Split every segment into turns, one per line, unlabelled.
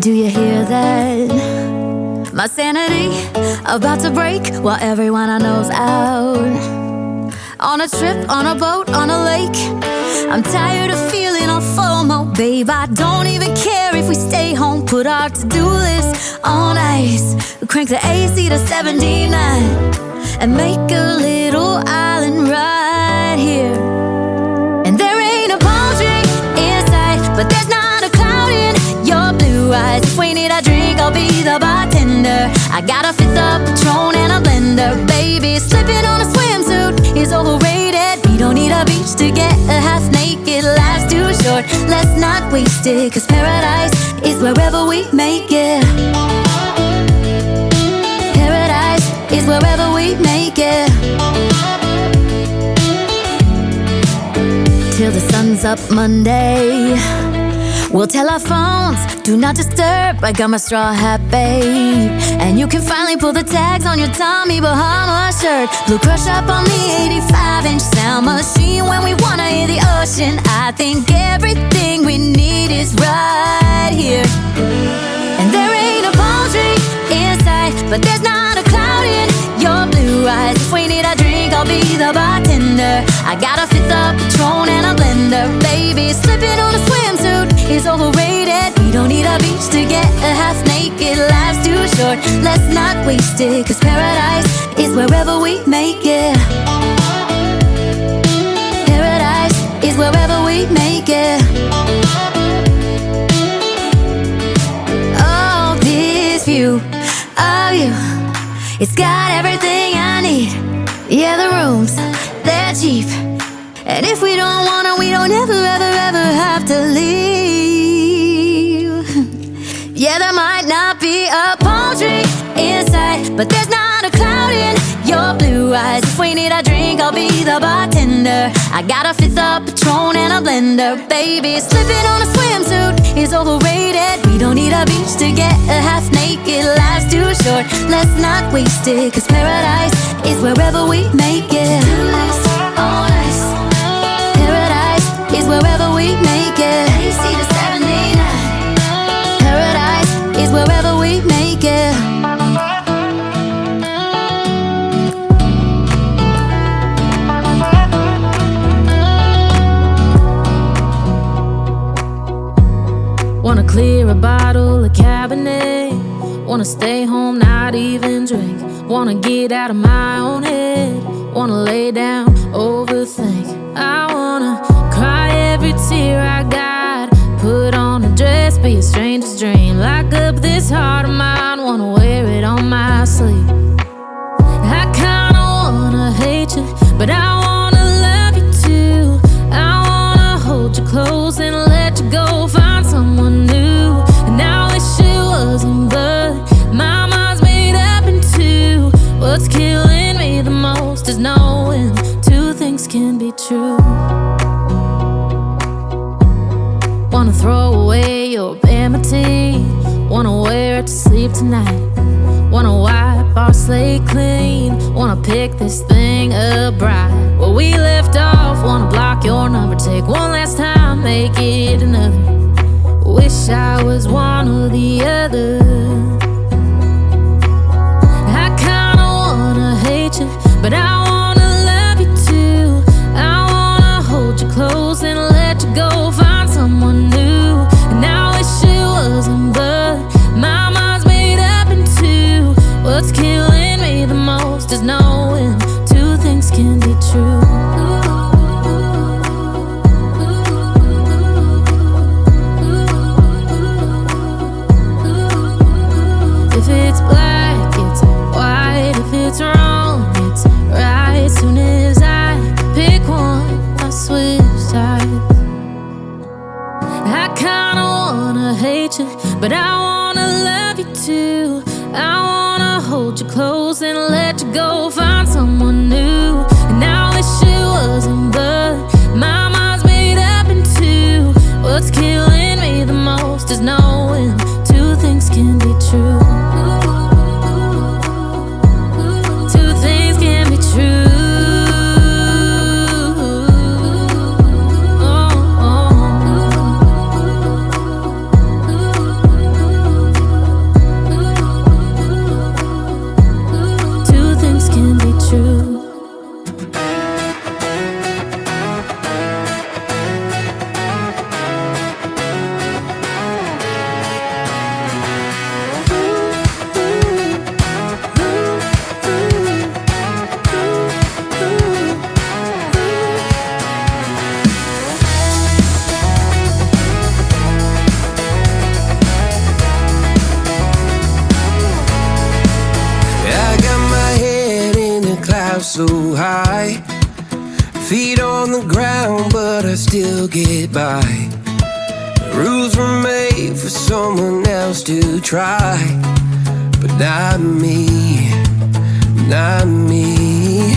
do you hear that? My sanity about to break while everyone I know's out. On a trip, on a boat, on a lake. I'm tired of feeling all FOMO, babe. I don't even care if we stay home. Put our to-do list on ice. Crank the AC to 79 and make a little island right here. And there ain't a palm tree in sight, but there's not a cloud in your blue eyes. If we need a drink, I'll be the bartender. I got a fifth of Patron and a blender, baby. Slipping on a swimsuit is overrated. We don't need a beach to get a half naked. Life's too short, let's not waste it, 'cause paradise is wherever we make it. Paradise is wherever we make it. Till the sun's up Monday, we'll tell our phones, do not disturb. I got my straw hat, babe. And you can finally pull the tags on your Tommy Bahama shirt. Blue crush up on the 85-inch sound machine when we wanna hear the ocean. I think everything we need is right here. And there ain't a palm tree in sight, but there's not a cloud in your blue eyes. If we need a drink, I'll be the bartender. I got a fifth of Patron and a blender, baby. Slipping on a swimsuit is overrated. We don't need a beach to get a half naked. Life's too short, let's not waste it, 'cause paradise is wherever we make it. Paradise is wherever we make it. Oh, this view of you, it's got everything I need. Yeah, the rooms, they're cheap. And if we don't wanna, we don't ever, ever, ever have to leave. Yeah, there might not be a palm tree in sight, but there's not a cloud in your blue eyes. If we need a drink, I'll be the bartender. I got a fifth of Patron and a blender, baby. Slipping on a swimsuit is overrated. We don't need a beach to get a half naked. Life's too short, let's not waste it, 'cause paradise is wherever we make it. On ice. Paradise is wherever we make it. AC to 79. Paradise is wherever we make it. Wanna clear a bottle of Cabernet. Wanna stay home, not even drink. Wanna get out of my own head. Wanna lay down, overthink. I wanna cry every tear I got. Put on a dress, be a stranger's dream. Lock up this heart of mine, wanna wear it on my sleeve. I kinda wanna hate you, but I wanna love you too. I wanna hold you close and let you go. Find someone new, and I wish it wasn't, but my mind's made up in two. What's killing me the most is knowing two things can be true. Wanna throw away your vanity. Wanna wear it to sleep tonight. Wanna wipe our slate clean. Wanna pick this thing up right where we left off. Wanna block your number, take one last time, make it another. Wish I was one or the other. I kinda wanna hate you, but I wanna love you too. I wanna hold you close and let you go. Find someone new, and I wish it wasn't, but my mind's made up in two. What's killing me the most is knowing two things can be true. If it's black, it's white. If it's wrong, it's right. Soon as I pick one, I switch sides. I kinda wanna hate you, but I wanna love you too. I wanna hold you close and let you go. Find someone new, and I wish it wasn't, but my mind's made up in two. What's killing me the most is knowing two things can be true. Two things can be true.
so high. Feet on the ground, but I still get by. Rules were made for someone else to try, but not me, not me.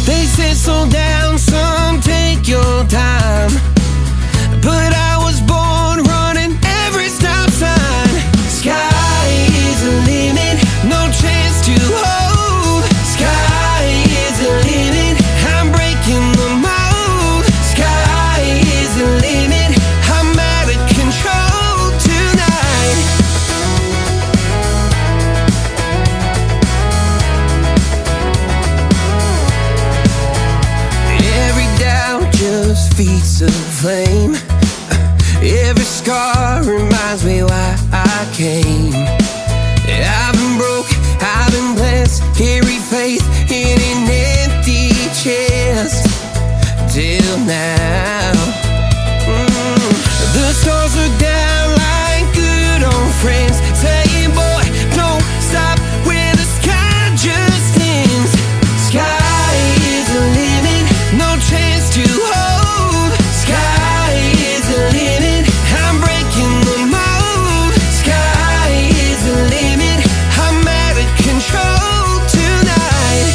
They said slow down, son, take your time, but I was born running every stop sign. Sky is the limit, no chance to hold. Sky is the limit, I'm breaking the mold. Sky is the limit, I'm out of control tonight. Every doubt just feeds the flame. Every scar reminds me why I came. I've been broke, I've been blessed, carry faith in an empty chest till now. The stars are down like good old friends, saying, boy, don't stop where the sky just ends. Sky is the limit, no chance to hold. Sky is the limit, I'm breaking the mold. Sky is the limit, I'm out of control tonight.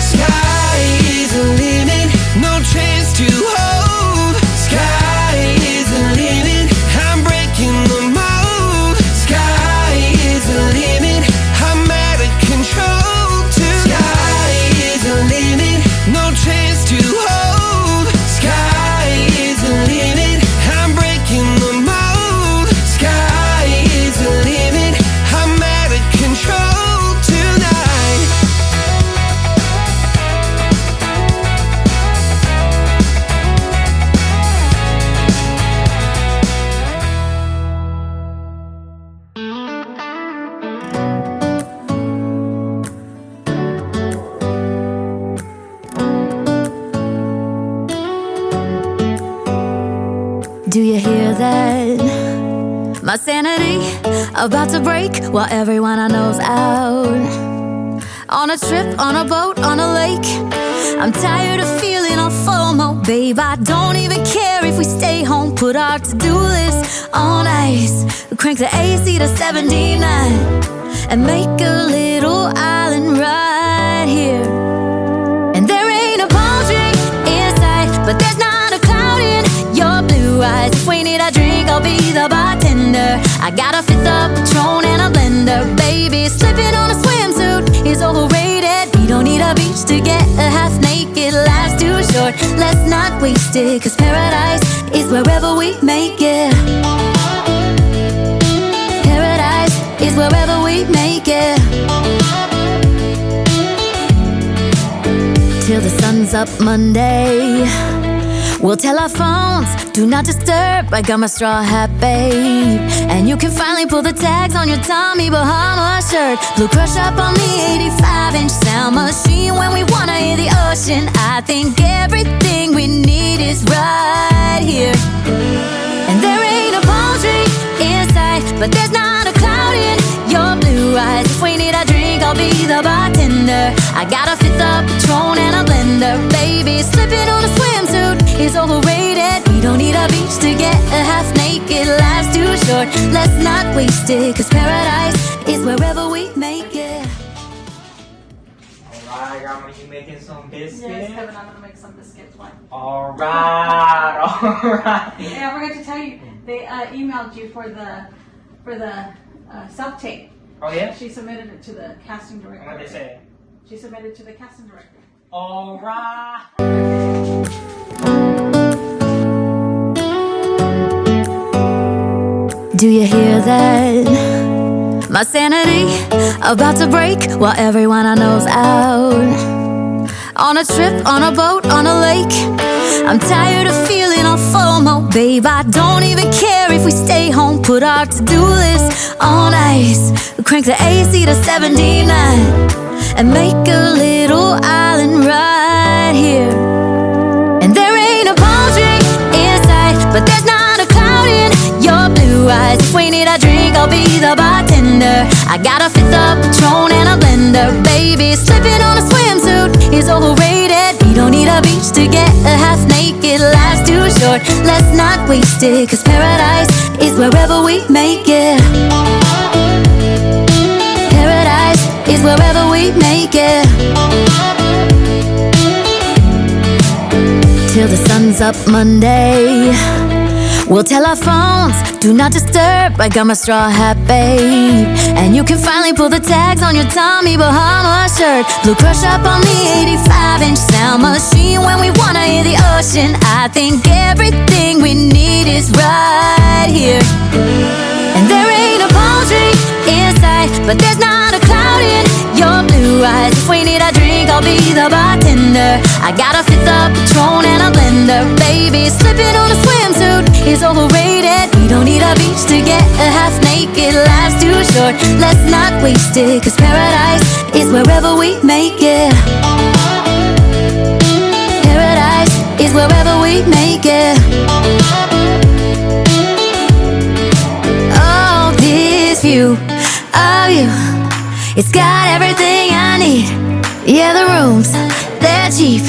Sky is the limit, no chance to hold. Sky is the limit, I'm breaking the mold. Sky is the limit, I'm out of control tonight. Sky is the limit, no chance to hold. Sky is the limit, I'm breaking the mold. Sky is the limit, I'm out of control tonight.
Do you hear that? My sanity about to break while everyone I know's out. On a trip, on a boat, on a lake. I'm tired of feeling all FOMO, babe. I don't even care if we stay home. Put our to-do list on ice. Crank the AC to 79 and make a little island right here. And there ain't a palm tree in sight, but there's not a cloud in your blue eyes. If we need a drink, I'll be the bartender. I got a fifth of Patron and a blender. Baby, slipping on a swimsuit is overrated. We don't need a beach to get a half naked. Life's too short, let's not waste it, 'cause paradise is wherever we make it. Paradise is wherever we make it. Till the sun's up Monday, we'll tell our phones, do not disturb. I got my straw hat, babe. And you can finally pull the tags on your Tommy Bahama shirt. Blue crush up on the 85-inch sound machine when we wanna hear the ocean. I think everything we need is right here. And there ain't a palm tree in sight, but there's not a cloud in your blue eyes. If we need a drink, I'll be the bartender. I got a fifth of Patron and a blender. Baby, slipping on a swimsuit is overrated. We don't need a beach to get a half naked. Life's too short, let's not waste it, 'cause paradise is wherever we make it.
Alright, Grandma, you making some biscuits?
Yes, Kevin, I'm gonna make some biscuits. One.
Alright, alright.
Yeah, I forgot to tell you, they emailed you for the self tape.
Oh yeah?
She submitted it to the casting director.
What they say?
She submitted to the casting director.
Alright.
Do you hear that? My sanity about to break while everyone I know's out. On a trip, on a boat, on a lake. I'm tired of feeling all FOMO, babe. I don't even care if we stay home. Put our to-do list on ice. Crank the AC to 79 and make a little island right here. And there ain't a palm tree inside, but there's not a cloud in your blue eyes. If we need a drink, I'll be the bartender. I got a fifth of Patron and a blender. Baby, slipping on a swimsuit is overrated. We don't need a beach to get a half naked. Life's too short, let's not waste it. Cause paradise is wherever we make it. Paradise is wherever we make it. Till the sun's up Monday, we'll tell our phones, do not disturb. I got my straw hat, babe. And you can finally pull the tags on your Tommy Bahama shirt. Blue crush up on the 85-inch sound machine. When we wanna hear the ocean, I think everything we need is right here. And there ain't a palm tree inside, but there's not a cloud in your blue eyes. If we need a drink, I'll be the bartender. I got a fifth of Patron and a blender. Baby, slipping on a swimsuit is overrated. We don't need a beach to get a half naked. Life's too short, let's not waste it. Cause paradise is wherever we make it. Paradise is wherever we make it. Oh, this view of you, it's got everything I need. Yeah, the rooms, they're cheap.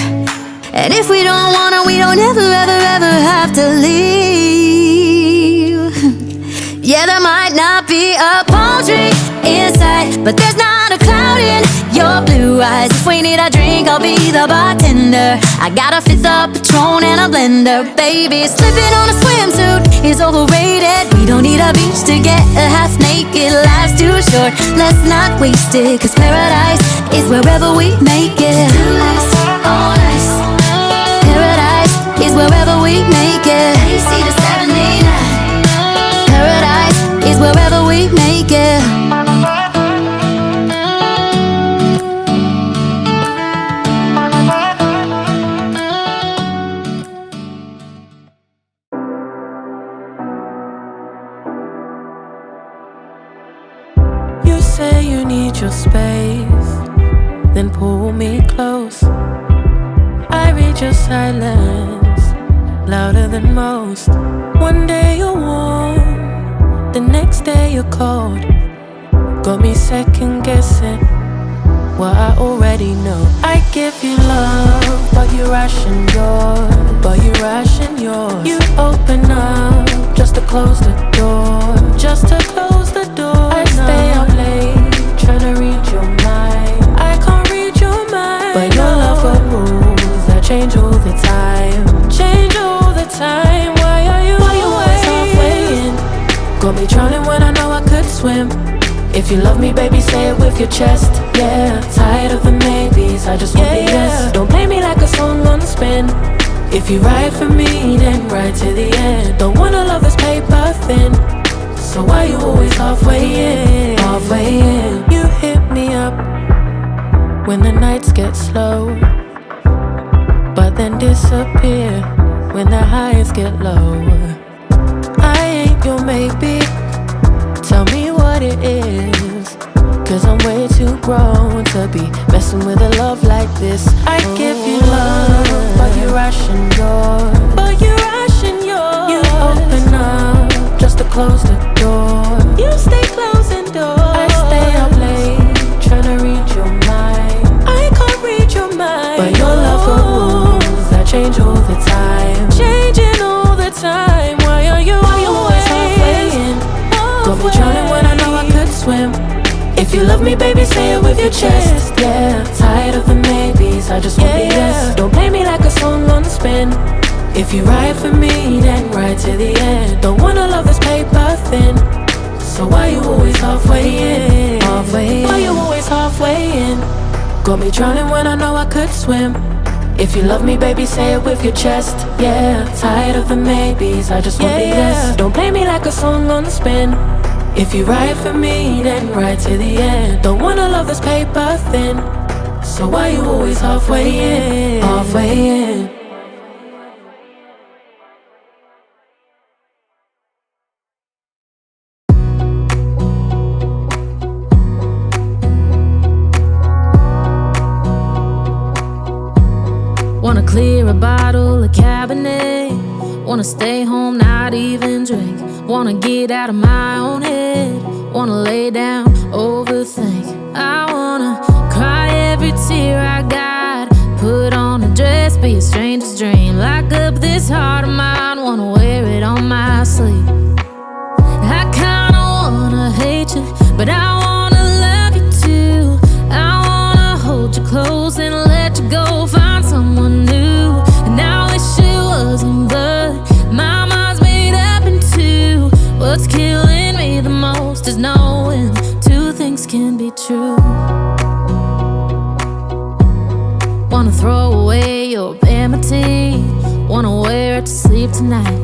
And if we don't wanna, we don't ever, ever, ever have to leave. Yeah, there might not be a palm tree inside, but there's not a cloud in your blue eyes. If we need a drink, I'll be the bartender. I got a fifth of Patron and a blender. Baby, slipping on a swimsuit is overrated. We don't need a beach to get a half naked. Life's too short, let's not waste it. Cause paradise is wherever we make it. On ice. Paradise is wherever we make it. AC to 79. Paradise is wherever we make it.
You say you need your space, then pull me close. I read your silence, louder than most. One day you're warm, the next day you're cold. Got me second guessing what I already know. I give you love, but you ration yours. You open up just to close the door. I stay up late, tryna read your mind. I can't read your mind, but your love got rules that change all the time. Why are you always halfway in? Got me drowning when I know I could swim. If you love me, baby, say it with your chest. Yeah, tired of the maybes, I just want the yes. Don't play me like a song on spin. If you ride for me, then ride to the end. Don't wanna love this paper thin. So why you always halfway in? You hit me up when the nights get slow, but then disappear when the highs get low. I ain't your maybe, tell me what it is. Cause I'm way too grown to be messing with a love like this. I give you love, but you ration yours. You open up just to close the door. You stay closing doors. I stay up late, tryna read your mind. I can't read your mind, but your love got rules that change all the time. Why are you always halfway in? Got me drowning when I know I could swim. If you love me, baby, say it with your chest. Yeah, tired of the maybes, I just want the yes. Don't play me like a song on spin. If you ride for me, then ride to the end. Don't wanna love this paper thin. So why you always halfway in? Why you always halfway in? Got me drowning when I know I could swim. If you love me, baby, say it with your chest. Yeah, tired of the maybes, I just want the yes. Don't play me like a song on spin. If you ride for me, then ride to the end. Don't wanna love this paper thin. So why you always halfway in? Halfway in.
Wanna clear a bottle of Cabernet. Wanna stay home, not even drink. Wanna get out of my own head. Wanna lay down, overthink. I wanna cry every tear I got. Put on a dress, be a stranger's dream. Lock up this heart of mine, wanna wear it on my sleeve. I kinda wanna hate you, but I wanna love you too. I wanna hold you close and let you go. Find someone new, and I wish it wasn't, but my mind's made up in two. What's killing me the most is knowing two things can be true. Wanna throw away your vanity. Wanna wear it to sleep tonight.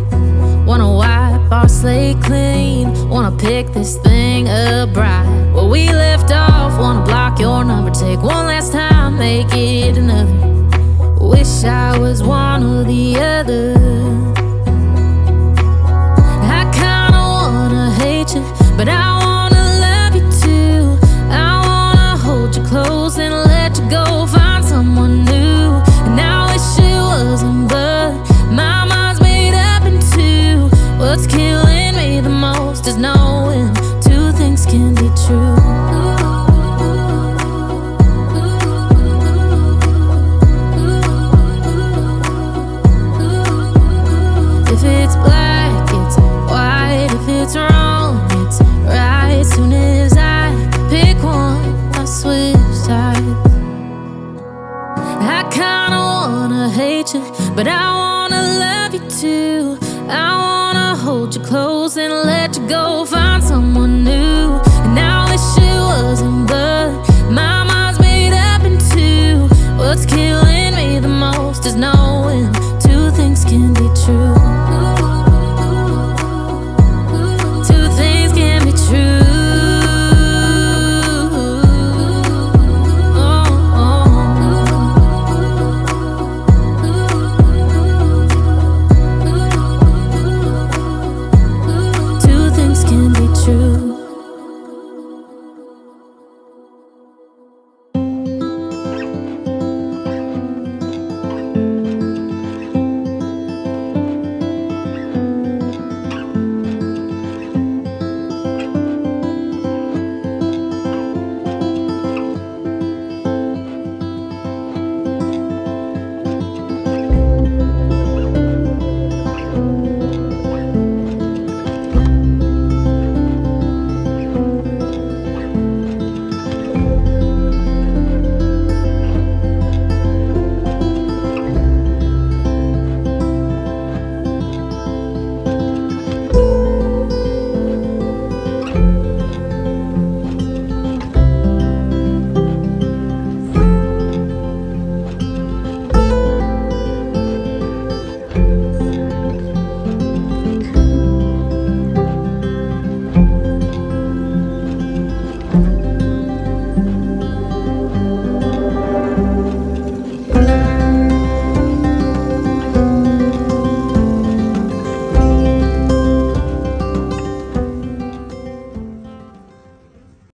Wanna wipe our slate clean. Wanna pick this thing up right where we left off. Wanna block your number, take one last time, make it another. Wish I was one or the other. I kinda wanna hate you, but I wanna love you too. I wanna hold you close and let you go. Find someone new, and I wish it wasn't, but my mind's made up in two. What's killing me the most is knowing two things can be true. If it's black, it's white. If it's wrong, it's right. Soon as I pick one, I switch sides. I kinda wanna hate you, but I wanna love you too. I wanna hold you close and let you go. Find